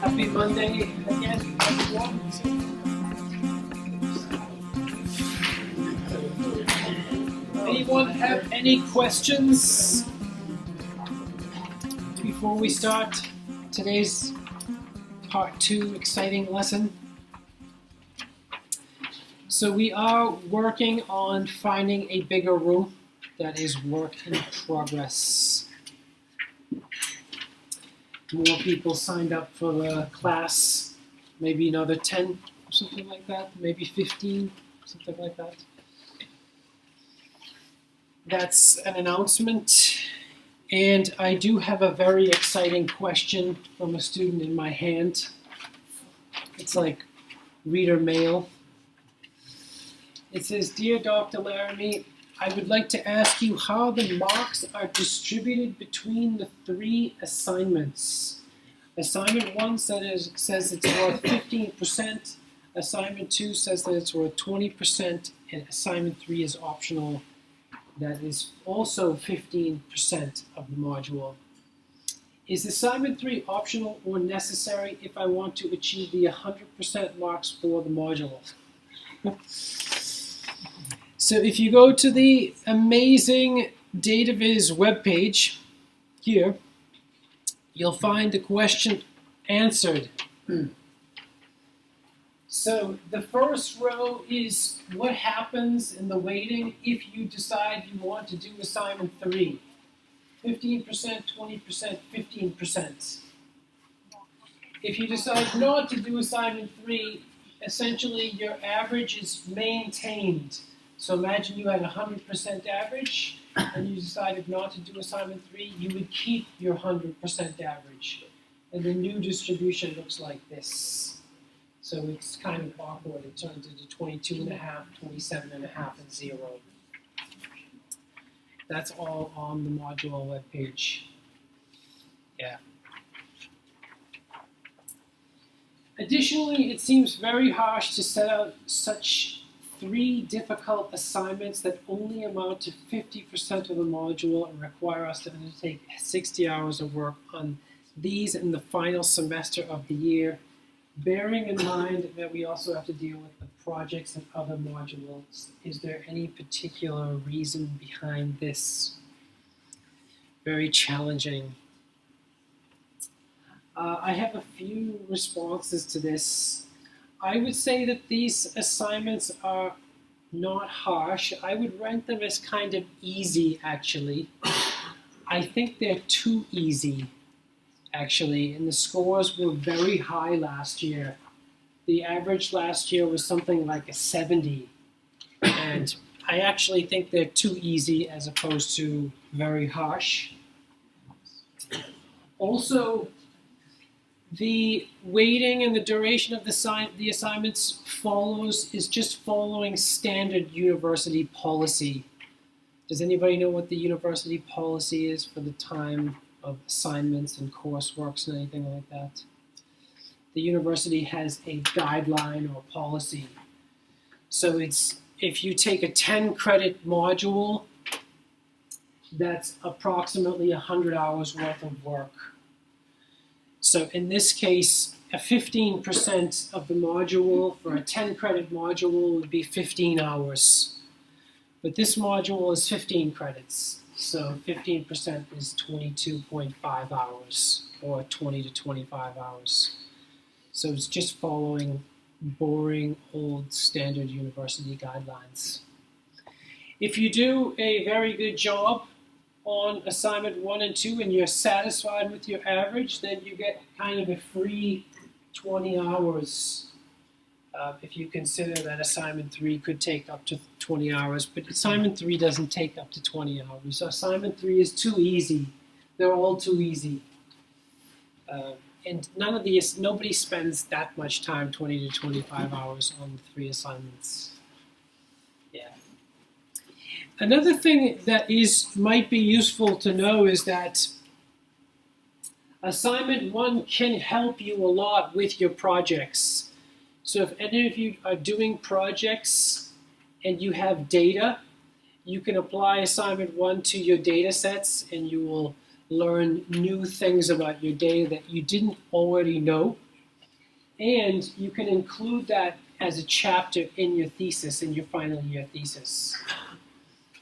Happy Monday again, everyone. Anyone have any questions before we start today's part 2 exciting lesson? So we are working on finding a bigger room. That is work in progress. More people signed up for the class, maybe another 10 or something like that, maybe 15, something like that. That's an announcement. And I do have a very exciting question from a student in my hand. It's like reader mail. It says, "Dear Dr. Laramie, I would like to ask you how the marks are distributed between the 3 assignments. Assignment 1 says it's worth 15%, assignment 2 says that it's worth 20%, and assignment 3 is optional. That is also 15% of the module. Is assignment 3 optional or necessary if I want to achieve the 100% marks for the module?" So if you go to the amazing DataViz webpage here, you'll find the question answered. So the first row is what happens in the weighting if you decide you want to do assignment 3. 15%, 20%, 15%. If you decide not to do assignment 3, essentially your average is maintained. So imagine you had 100% average and you decided not to do assignment 3, you would keep your 100% average. And the new distribution looks like this. So it's kind of awkward. It turns into 22.5, 27.5, and 0. That's all on the module webpage. Yeah. Additionally, it seems very harsh to set out such 3 difficult assignments that only amount to 50% of the module and require us to undertake 60 hours of work on these in the final semester of the year, bearing in mind that we also have to deal with the projects and other modules. Is there any particular reason behind this? Very challenging. I have a few responses to this. I would say that these assignments are not harsh. I would rank them as kind of easy, actually. I think they're too easy, actually, and the scores were very high last year. The average last year was something like a 70, and I actually think they're too easy as opposed to very harsh. Also, the weighting and the duration of the assignments is just following standard university policy. Does anybody know what the university policy is for the time of assignments and courseworks and anything like that? The university has a guideline or policy. So it's, if you take a 10-credit module, that's approximately 100 hours worth of work. So in this case, a 15% of the module for a 10-credit module would be 15 hours. But this module is 15 credits, so 15% is 22.5 hours, or 20 to 25 hours. So it's just following boring old standard university guidelines. If you do a very good job on assignment 1 and 2 and you're satisfied with your average, then you get kind of a free 20 hours. If you consider that assignment 3 could take up to 20 hours, but assignment 3 doesn't take up to 20 hours. So assignment 3 is too easy They're all too easy. And nobody spends that much time, 20 to 25 hours on 3 assignments. Yeah. Another thing that might be useful to know is that assignment 1 can help you a lot with your projects. So if any of you are doing projects and you have data, you can apply assignment 1 to your data sets and you will learn new things about your data that you didn't already know. And you can include that as a chapter in your thesis, in your final year thesis.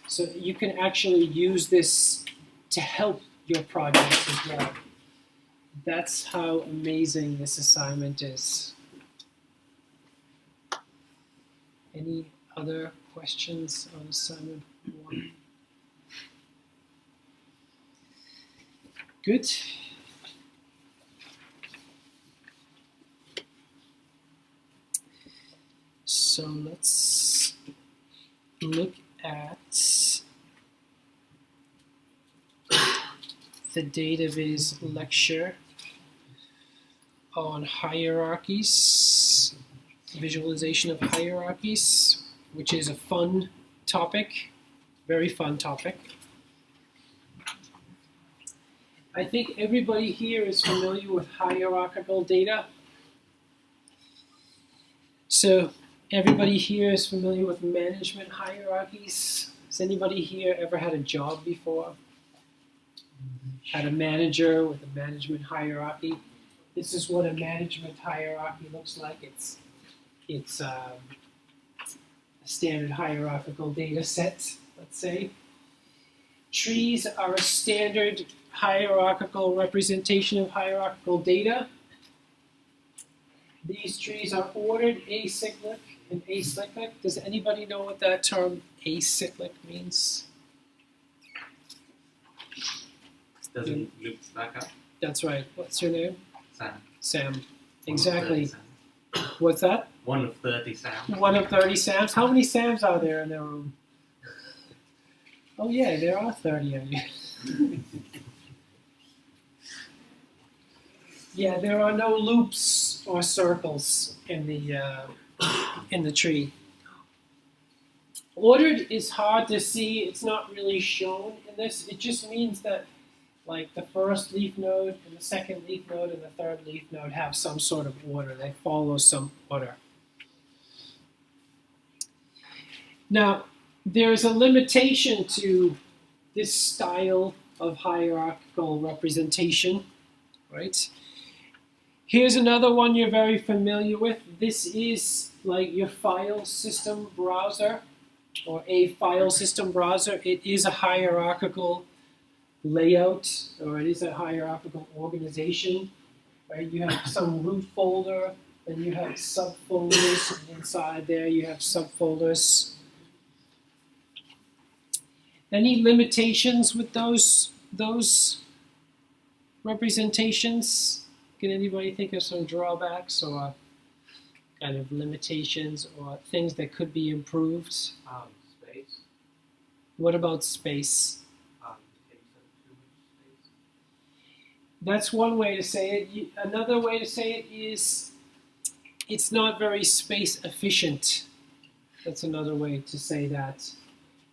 So you can actually use this to help your projects as well. That's how amazing this assignment is. Any other questions on assignment 1? Good. So let's look at the database lecture on hierarchies, visualization of hierarchies, which is a fun topic, very fun topic. I think everybody here is familiar with hierarchical data. So everybody here is familiar with management hierarchies. Has anybody here ever had a job before? Had a manager with a management hierarchy? This is what a management hierarchy looks like. It's a standard hierarchical data set, let's say. Trees are a standard hierarchical representation of hierarchical data. These trees are ordered acyclic and acyclic. Does anybody know what that term acyclic means? Doesn't loop back up? That's right. What's your name? Sam. Sam. Exactly. 1 of 30 Sam. What's that? 1 of 30 Sam. 1 of 30 Sams. How many Sams are there in their room? Oh yeah, there are 30 of you. Yeah, there are no loops or circles in the tree. Ordered is hard to see. It's not really shown in this. It just means that like the first leaf node and the second leaf node and the third leaf node have some sort of order. They follow some order. Now, there's a limitation to this style of hierarchical representation, right? Here's another one you're very familiar with. This is like your file system browser or a file system browser. It is a hierarchical layout, or it is a hierarchical organization, right? You have some root folder, then you have subfolders, and inside there you have subfolders. Any limitations with those representations? Can anybody think of some drawbacks or kind of limitations or things that could be improved? Space. What about space? Takes up too much space. That's one way to say it. Another way to say it is it's not very space efficient. That's another way to say that.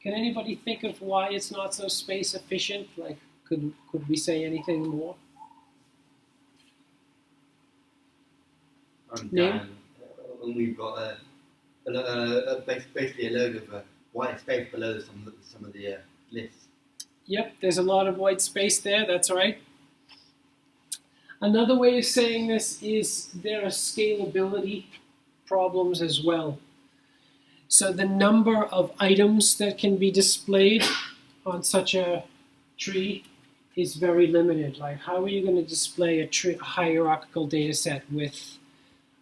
Can anybody think of why it's not so space efficient? Like, could we say anything more? Down, when we've got basically a load of white space below some of the lists. Yep, there's a lot of white space there, that's right. Another way of saying this is there are scalability problems as well. So the number of items that can be displayed on such a tree is very limited. Like, how are you going to display a hierarchical data set with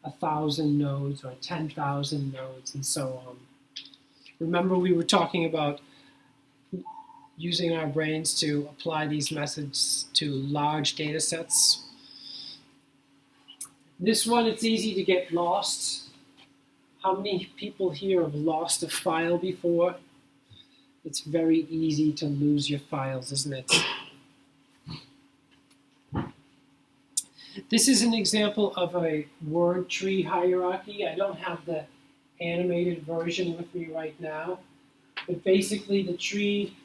1,000 nodes or 10,000 nodes and so on? Remember, we were talking about using our brains to apply these methods to large data sets. This one, it's easy to get lost. How many people here have lost a file before? It's very easy to lose your files, isn't it? This is an example of a word tree hierarchy. I don't have the animated version with me right now, but basically the tree,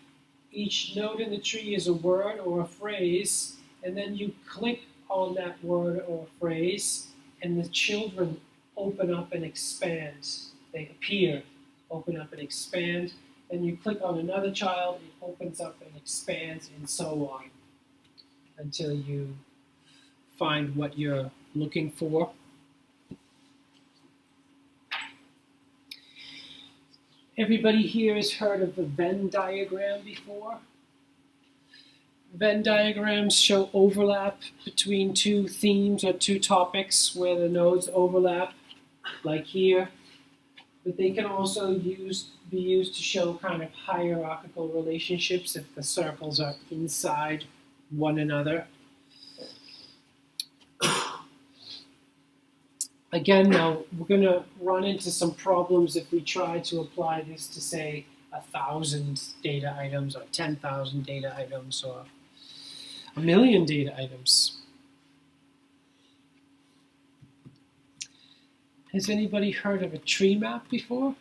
each node in the tree is a word or a phrase, and then you click on that word or phrase, and the children open up and expand. They appear, open up and expand. Then you click on another child, it opens up and expands, and so on, until you find what you're looking for. Everybody here has heard of the Venn diagram before? Venn diagrams show overlap between two themes or two topics where the nodes overlap, like here. But they can also be used to show kind of hierarchical relationships if the circles are inside one another. Again, though, we're going to run into some problems if we try to apply this to, say, 1,000 data items or 10,000 data items or 1,000,000 data items. Has anybody heard of a tree map before?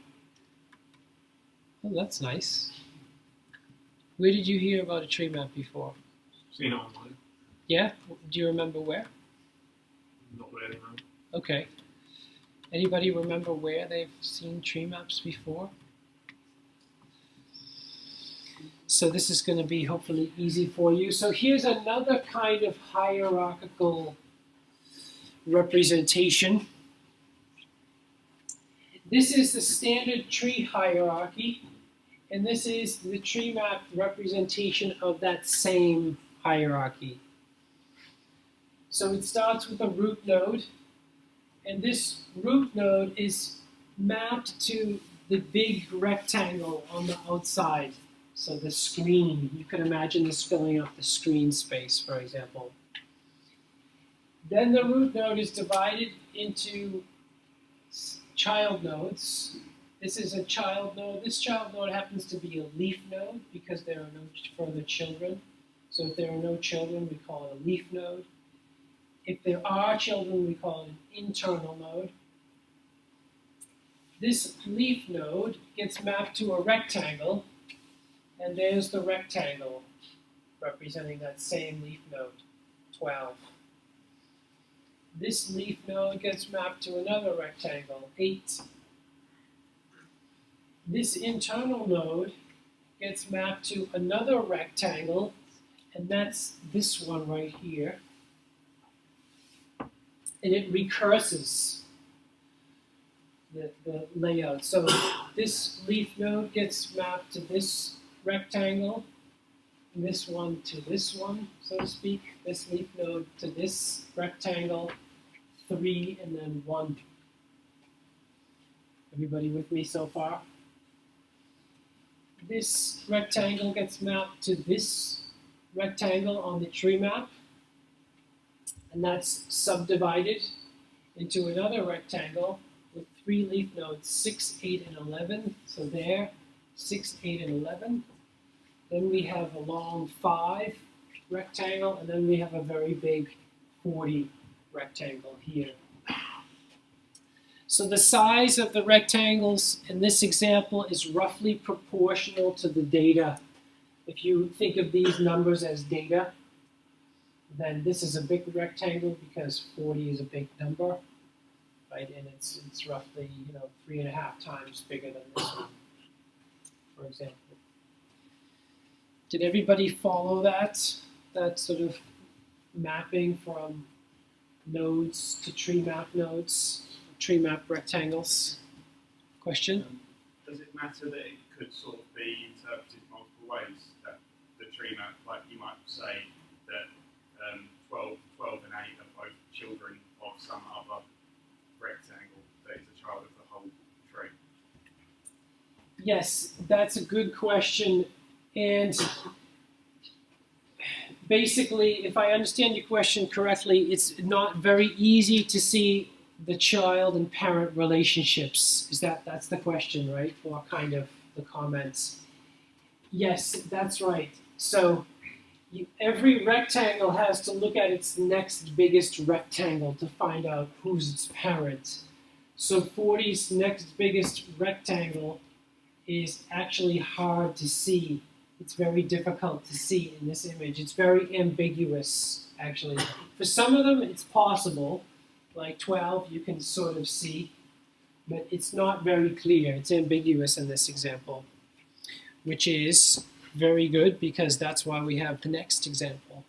Oh, that's nice. Where did you hear about a tree map before? Seen it online. Yeah? Do you remember where? Not really, no. Okay. Anybody remember where they've seen tree maps before? So this is going to be hopefully easy for you. So here's another kind of hierarchical representation. This is the standard tree hierarchy, and this is the tree map representation of that same hierarchy. So it starts with a root node, and this root node is mapped to the big rectangle on the outside. So the screen, you can imagine this filling up the screen space, for example. Then the root node is divided into child nodes. This is a child node. This child node happens to be a leaf node because there are no further children. So if there are no children, we call it a leaf node. If there are children, we call it an internal node. This leaf node gets mapped to a rectangle, and there's the rectangle representing that same leaf node, 12. This leaf node gets mapped to another rectangle, 8. This internal node gets mapped to another rectangle, and that's this one right here. And it recurses the layout. So this leaf node gets mapped to this rectangle, and this one to this one, so to speak. This leaf node to this rectangle, 3 and then 1. Everybody with me so far? This rectangle gets mapped to this rectangle on the tree map, and that's subdivided into another rectangle with 3 leaf nodes, 6, 8, and 11. So there, 6, 8, and 11. Then we have a long 5 rectangle, and then we have a very big 40 rectangle here. So the size of the rectangles in this example is roughly proportional to the data. If you think of these numbers as data, then this is a big rectangle because 40 is a big number, right? And it's roughly 3.5 times bigger than this one, for example. Did everybody follow that sort of mapping from nodes to tree map nodes, tree map rectangles? Question? Does it matter that it could sort of be interpreted multiple ways? That the tree map, like you might say that 12 and 8 are both children of some other rectangle that is a child of the whole tree? Yes, that's a good question. And basically, if I understand your question correctly, it's not very easy to see the child and parent relationships. That's the question, right? Or kind of the comments. Yes, that's right. So every rectangle has to look at its next biggest rectangle to find out who's its parent. So 40's next biggest rectangle is actually hard to see. It's very difficult to see in this image. It's very ambiguous, actually. For some of them, it's possible. Like 12, you can sort of see, but it's not very clear. It's ambiguous in this example, which is very good because that's why we have the next example.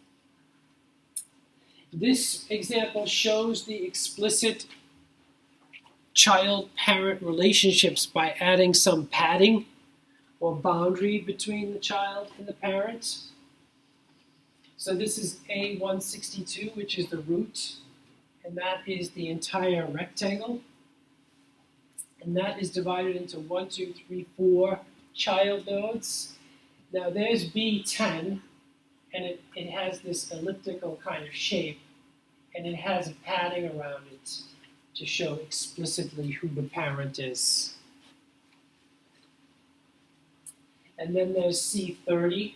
This example shows the explicit child-parent relationships by adding some padding or boundary between the child and the parent. So this is A162, which is the root, and that is the entire rectangle. And that is divided into 1, 2, 3, 4 child nodes. Now there's B10, and it has this elliptical kind of shape, and it has a padding around it to show explicitly who the parent is. And then there's C30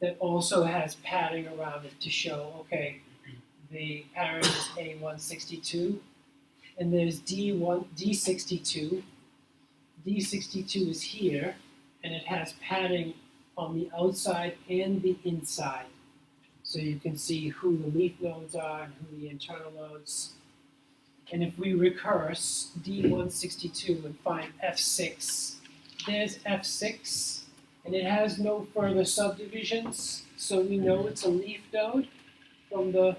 that also has padding around it to show, okay, the parent is A162. And there's D62. D62 is here, and it has padding on the outside and the inside. So you can see who the leaf nodes are and who the internal nodes. And if we recurse D162 and find F6, there's F6, and it has no further subdivisions, so we know it's a leaf node from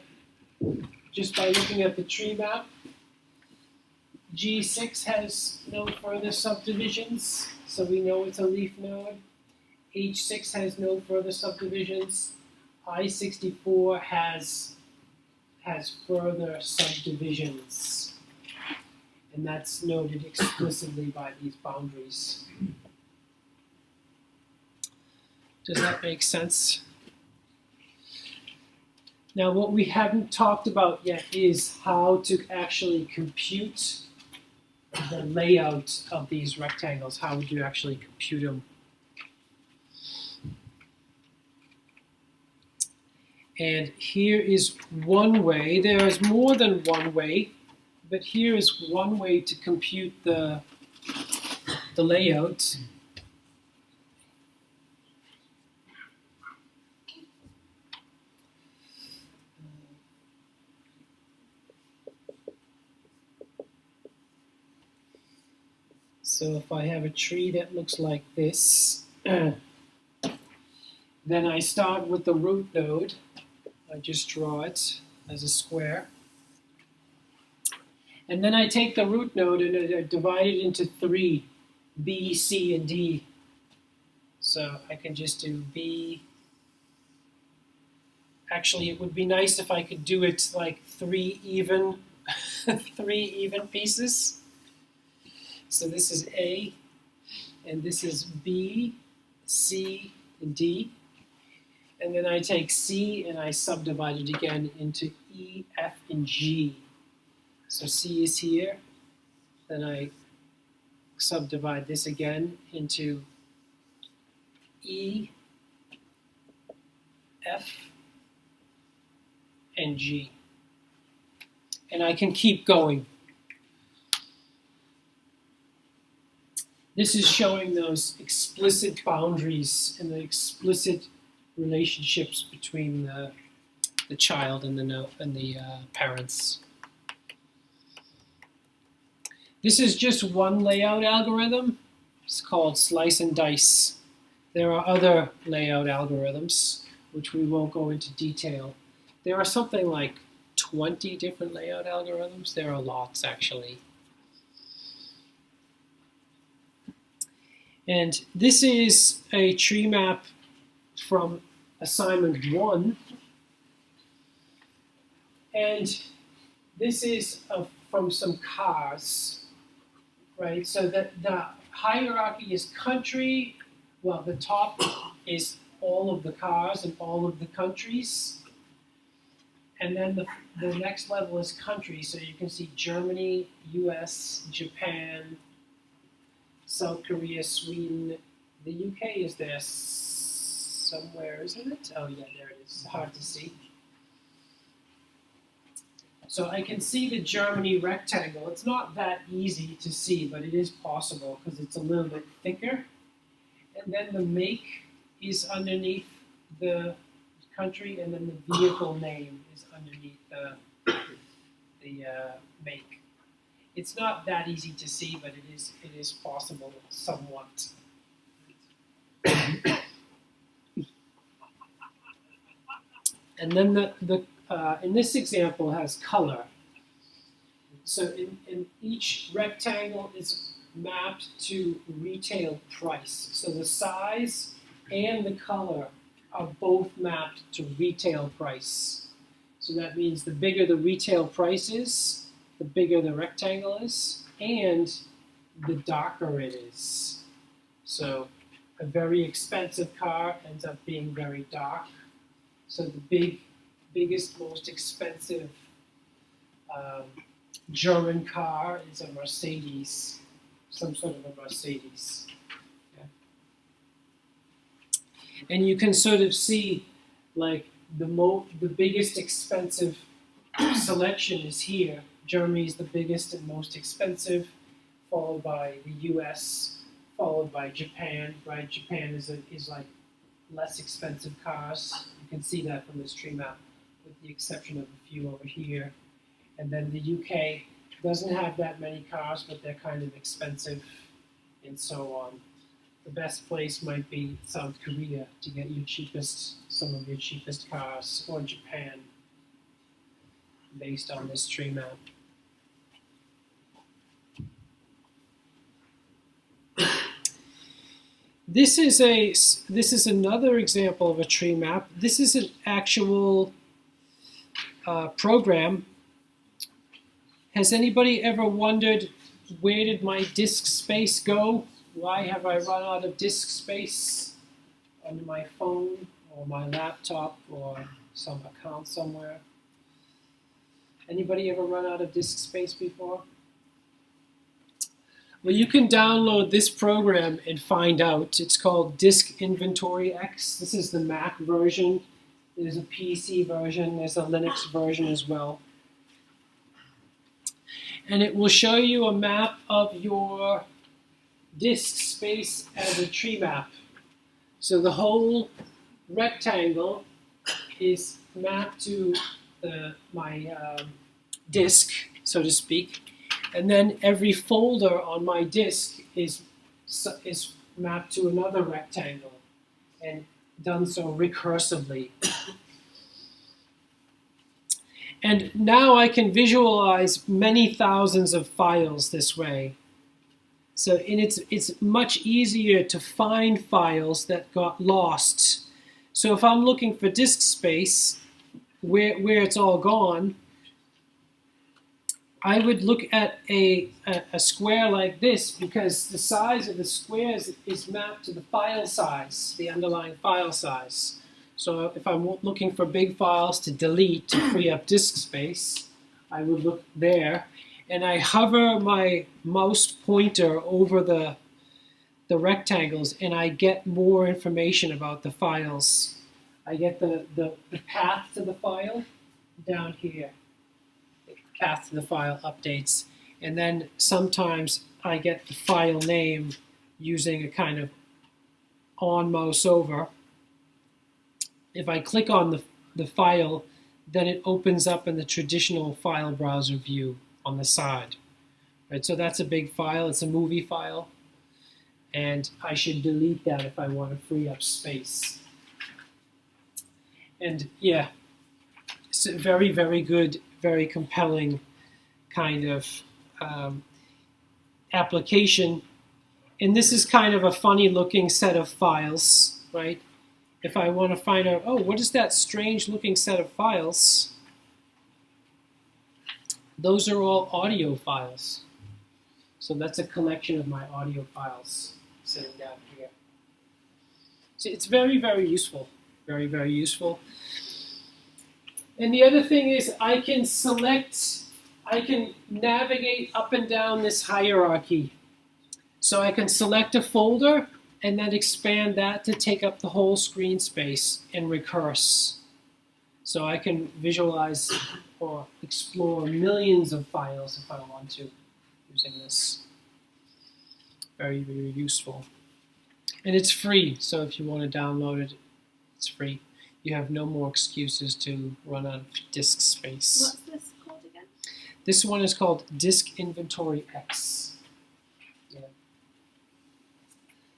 just by looking at the tree map. G6 has no further subdivisions, so we know it's a leaf node. H6 has no further subdivisions. I64 has further subdivisions, and that's noted explicitly by these boundaries. Does that make sense? Now, what we haven't talked about yet is how to actually compute the layout of these rectangles. How would you actually compute them? And here is one way. There is more than one way, but here is one way to compute the layout. So if I have a tree that looks like this, then I start with the root node. I just draw it as a square. And then I take the root node and I divide it into 3, B, C, and D. So I can just do B. Actually, it would be nice if I could do it like 3 even, 3 even pieces. So this is A, and this is B, C, and D. And then I take C and I subdivide it again into E, F, and G. So C is here. Then I subdivide this again into E, F, and G. And I can keep going. This is showing those explicit boundaries and the explicit relationships between the child and the parents. This is just one layout algorithm. It's called slice and dice. There are other layout algorithms, which we won't go into detail. There are something like 20 different layout algorithms. There are lots, actually. And this is a tree map from assignment 1. And this is from some cars, right? So that the hierarchy is country. Well, the top is all of the cars and all of the countries. And then the next level is country. So you can see Germany, US, Japan, South Korea, Sweden. The UK is there somewhere, isn't it? Oh yeah, there it is. It's hard to see. So I can see the Germany rectangle. It's not that easy to see, but it is possible because it's a little bit thicker. And then the make is underneath the country, and then the vehicle name is underneath the make. It's not that easy to see, but it is possible somewhat. And then the in this example has color. So in each rectangle is mapped to retail price. So the size and the color are both mapped to retail price. So that means the bigger the retail price is, the bigger the rectangle is, and the darker it is. So a very expensive car ends up being very dark. So the biggest, most expensive German car is a Mercedes, some sort of a Mercedes. Yeah. And you can sort of see, like, the biggest expensive selection is here. Germany is the biggest and most expensive, followed by the U.S., followed by Japan. Right, Japan is like less expensive cars. You can see that from this tree map, with the exception of a few over here. And then the UK doesn't have that many cars, but they're kind of expensive, and so on. The best place might be South Korea to get some of your cheapest cars, or Japan, based on this tree map. This is another example of a tree map. This is an actual program. Has anybody ever wondered, where did my disk space go? Why have I run out of disk space on my phone or my laptop or some account somewhere? Anybody ever run out of disk space before? Well, you can download this program and find out. It's called Disk Inventory X. This is the Mac version. There's a PC version. There's a Linux version as well. And it will show you a map of your disk space as a tree map. So the whole rectangle is mapped to my disk, so to speak. And then every folder on my disk is mapped to another rectangle, and done so recursively. And now I can visualize many thousands of files this way. So it's much easier to find files that got lost. So if I'm looking for disk space, where it's all gone, I would look at a square like this, because the size of the squares is mapped to the file size, the underlying file size. So if I'm looking for big files to delete to free up disk space, I would look there. And I hover my mouse pointer over the rectangles, and I get more information about the files. I get the path to the file down here. The path to the file updates. And then sometimes I get the file name using a kind of on mouse over. If I click on the file, then it opens up in the traditional file browser view on the side. Right, so that's a big file. It's a movie file. And I should delete that if I want to free up space. And yeah, it's a very, very good, very compelling kind of application. And this is kind of a funny looking set of files, right? If I want to find out, oh, what is that strange looking set of files? Those are all audio files. So that's a collection of my audio files sitting down here. So it's very, very useful. Very, very useful. And the other thing is I can navigate up and down this hierarchy. So I can select a folder and then expand that to take up the whole screen space and recurse. So I can visualize or explore millions of files if I want to using this. Very, very useful. And it's free, so if you want to download it, it's free. You have no more excuses to run out of disk space. What's this called again? This one is called Disk Inventory X. Yeah.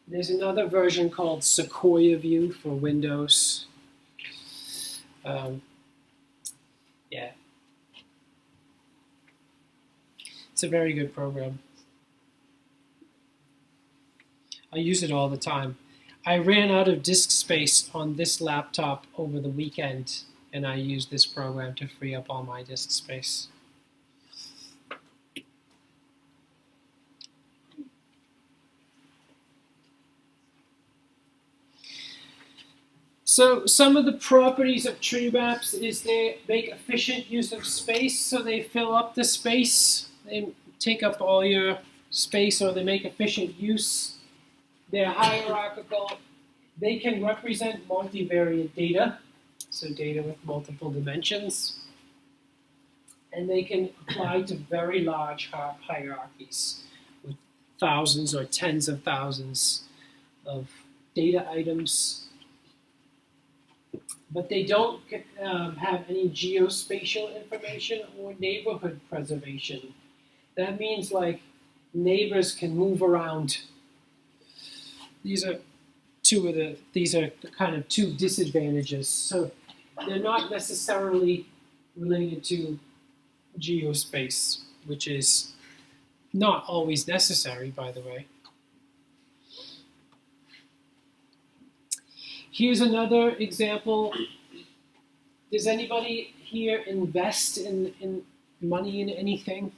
There's another version called Sequoia View for Windows. Yeah. It's a very good program. I use it all the time. I ran out of disk space on this laptop over the weekend, and I used this program to free up all my disk space. So some of the properties of Treemaps is they make efficient use of space, so they fill up the space, they take up all your space, or they make efficient use. They're hierarchical. They can represent multivariate data, so data with multiple dimensions. And they can apply to very large hierarchies with thousands or tens of thousands of data items. But they don't have any geospatial information or neighborhood preservation. That means like neighbors can move around. These are kind of two disadvantages. So they're not necessarily related to geospace, which is not always necessary, by the way. Here's another example. Does anybody here invest in money in anything?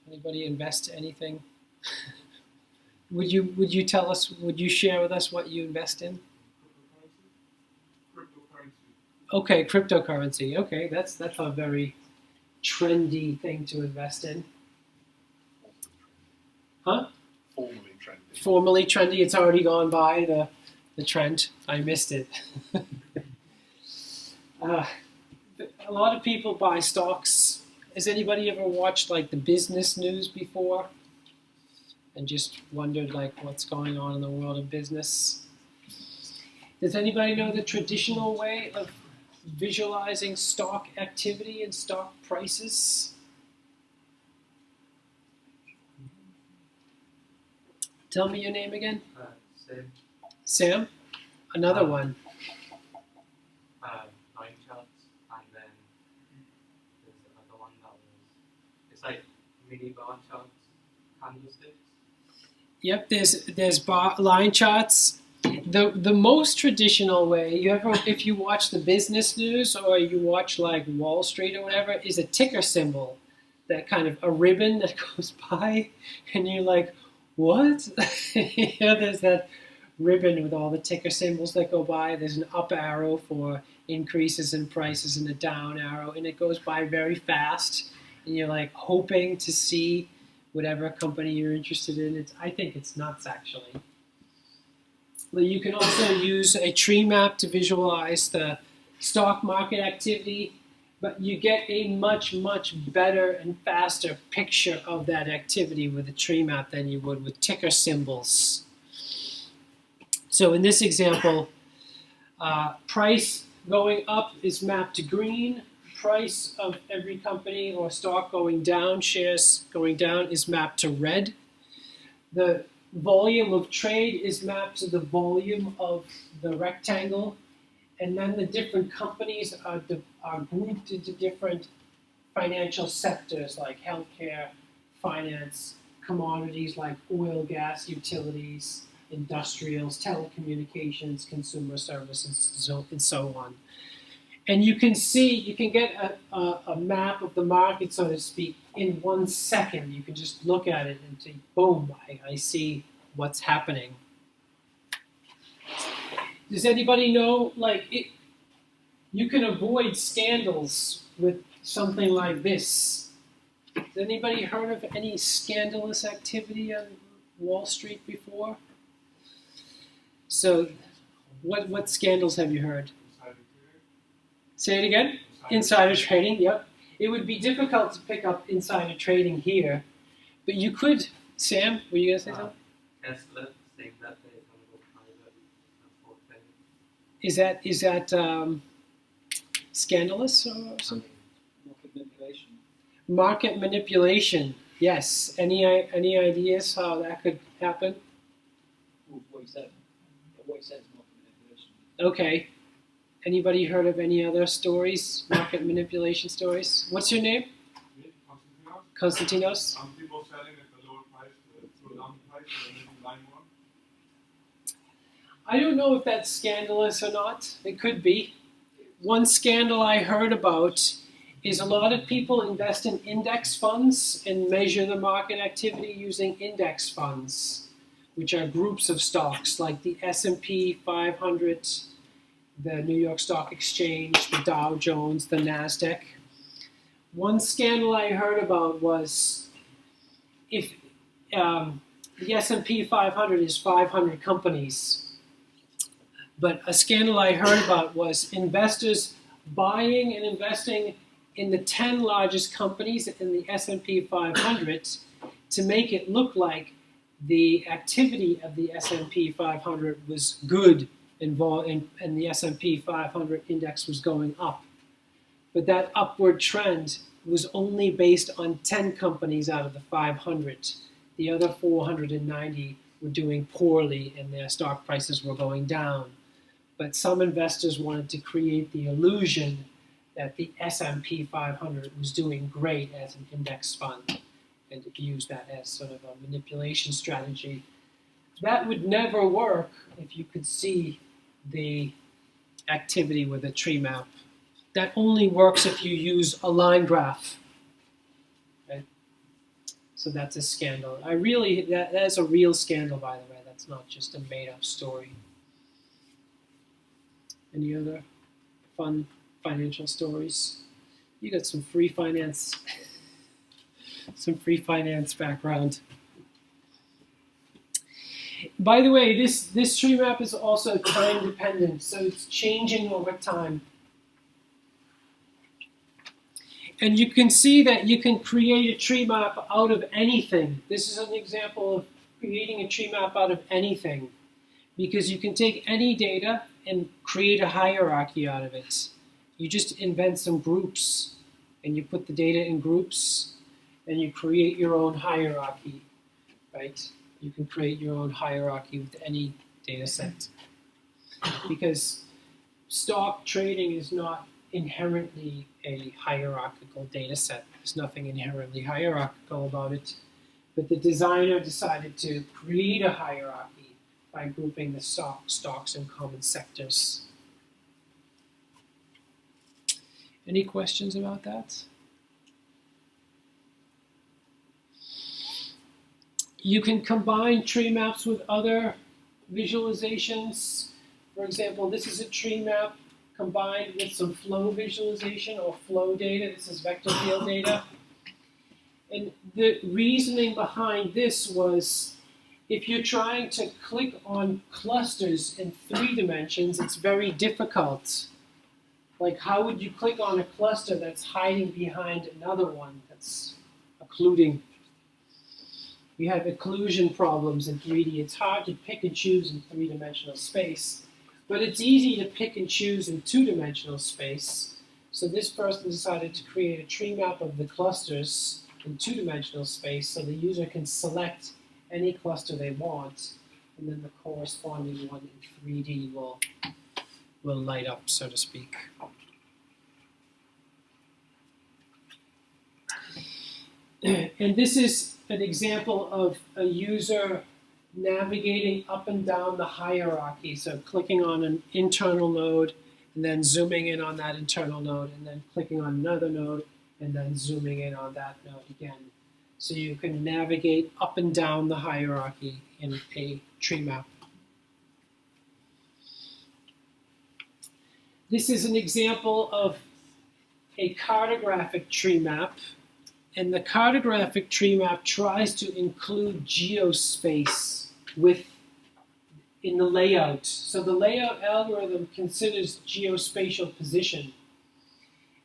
Anybody invest anything? Would you tell us? Would you share with us what you invest in? Cryptocurrency. Okay, cryptocurrency. Okay, that's a very trendy thing to invest in. Huh? Formerly trendy. Formerly trendy. It's already gone by the trend. I missed it. A lot of people buy stocks. Has anybody ever watched like the business news before? And just wondered like what's going on in the world of business? Does anybody know the traditional way of visualizing stock activity and stock prices? Tell me your name again. Same. Sam? Another one. Line charts, and then there's another one that was, it's like mini bar charts, candlesticks. Yep, there's line charts. The most traditional way, if you watch the business news or you watch like Wall Street or whatever, is a ticker symbol, that kind of a ribbon that goes by, and you're like, what? There's that ribbon with all the ticker symbols that go by. There's an up arrow for increases in prices and a down arrow, and it goes by very fast, and you're like hoping to see whatever company you're interested in. I think it's nuts, actually. But you can also use a tree map to visualize the stock market activity, but you get a much, much better and faster picture of that activity with a tree map than you would with ticker symbols. So in this example, price going up is mapped to green. Price of every company or stock going down, shares going down, is mapped to red. The volume of trade is mapped to the volume of the rectangle. And then the different companies are grouped into different financial sectors like healthcare, finance, commodities like oil, gas, utilities, industrials, telecommunications, consumer services, and so on. And you can get a map of the market, so to speak, in 1 second. You can just look at it and say, boom, I see what's happening. Does anybody know, you can avoid scandals with something like this? Has anybody heard of any scandalous activity Wall Street before? So, what scandals have you heard? Say it again. Insider trading. Yep. It would be difficult to pick up insider trading here, but you could. Sam, were you gonna say something? Tesla saying that they're going to go private for 10. Is that scandalous or something? Market manipulation. Market manipulation. Yes. Any ideas how that could happen? What he said. What he said is market manipulation. Okay. Anybody heard of any other stories? Market manipulation stories? What's your name? Konstantinos? Some people selling at a lower price to a down price and then buying more. I don't know if that's scandalous or not. It could be. One scandal I heard about is a lot of people invest in index funds and measure the market activity using index funds, which are groups of stocks like the S&P 500, the New York Stock Exchange, the Dow Jones, the NASDAQ. One scandal I heard about was if the S&P 500 is 500 companies, but a scandal I heard about was investors buying and investing in the 10 largest companies in the S&P 500 to make it look like the activity of the S&P 500 was good and the S&P 500 index was going up. But that upward trend was only based on 10 companies out of the 500. The other 490 were doing poorly and their stock prices were going down. But some investors wanted to create the illusion that the S&P 500 was doing great as an index fund and to use that as sort of a manipulation strategy. That would never work if you could see the activity with a tree map. That only works if you use a line graph. Okay? So that's a scandal. That is a real scandal, by the way. That's not just a made-up story. Any other fun financial stories? You got some free finance, some free finance background. By the way, this tree map is also time dependent, so it's changing over time. And you can see that you can create a tree map out of anything. This is an example of creating a tree map out of anything, because you can take any data and create a hierarchy out of it. You just invent some groups, and you put the data in groups, and you create your own hierarchy, right? You can create your own hierarchy with any data set. Because stock trading is not inherently a hierarchical data set. There's nothing inherently hierarchical about it. But the designer decided to create a hierarchy by grouping the stocks in common sectors. Any questions about that? You can combine tree maps with other visualizations. For example, this is a tree map combined with some flow visualization or flow data. This is vector field data. And the reasoning behind this was if you're trying to click on clusters in 3 dimensions, it's very difficult. Like, how would you click on a cluster that's hiding behind another one that's occluding? You have occlusion problems in 3D. It's hard to pick and choose in 3-dimensional space, but it's easy to pick and choose in 2-dimensional space. So this person decided to create a tree map of the clusters in 2-dimensional space so the user can select any cluster they want, and then the corresponding one in 3D will light up, so to speak. And this is an example of a user navigating up and down the hierarchy. So clicking on an internal node, and then zooming in on that internal node, and then clicking on another node, and then zooming in on that node again. So you can navigate up and down the hierarchy in a tree map. This is an example of a cartographic tree map. And the cartographic tree map tries to include geospace in the layout. So the layout algorithm considers geospatial position.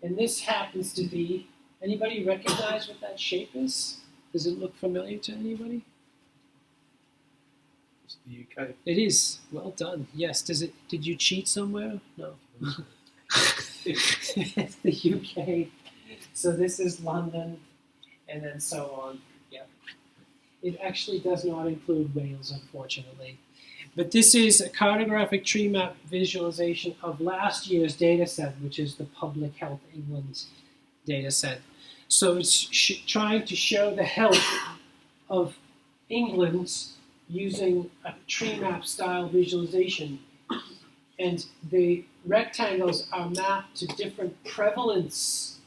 And this happens to be, anybody recognize what that shape is? Does it look familiar to anybody? It's the UK. It is. Well done. Yes. Did you cheat somewhere? No. It's the UK. So this is London, and then so on. Yep. It actually does not include Wales, unfortunately. But this is a cartographic tree map visualization of last year's data set, which is the Public Health England data set. So it's trying to show the health of England using a tree map style visualization. And the rectangles are mapped to different prevalences.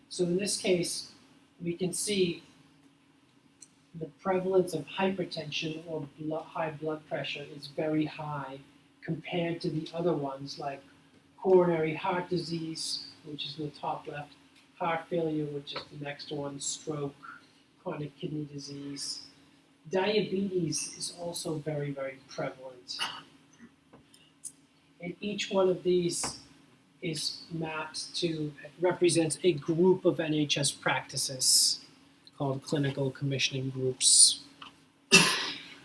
So in this case, we can see the prevalence of hypertension or high blood pressure is very high compared to the other ones like coronary heart disease, which is in the top left, heart failure, which is the next one, stroke, chronic kidney disease. Diabetes is also very, very prevalent. And each one of these is mapped to, represents a group of NHS practices called clinical commissioning groups.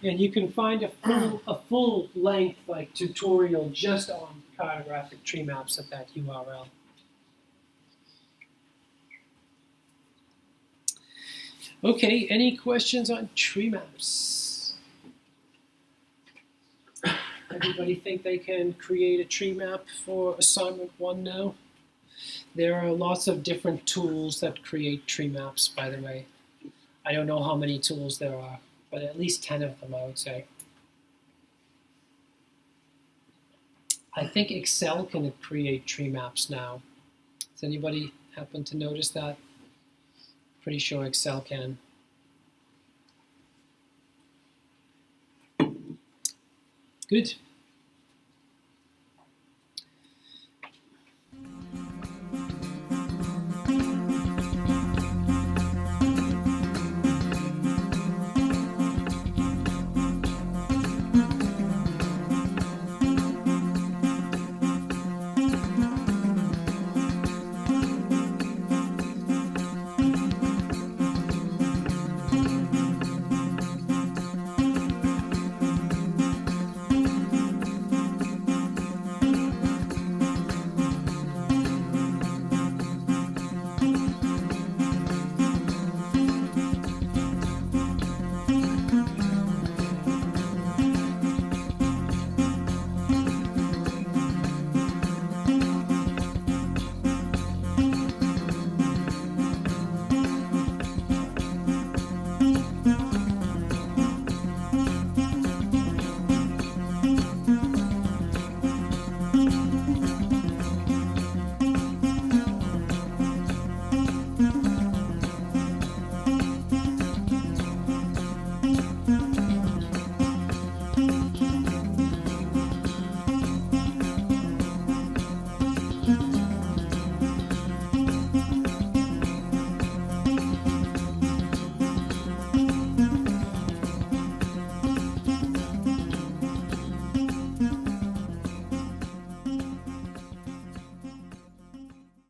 And you can find a full length like tutorial just on cartographic tree maps at that URL. Okay, any questions on tree maps? Everybody think they can create a tree map for assignment 1 now? There are lots of different tools that create tree maps, by the way. I don't know how many tools there are, but at least 10 of them, I would say. I think Excel can create tree maps now. Does anybody happen to notice that? Pretty sure Excel can. Good.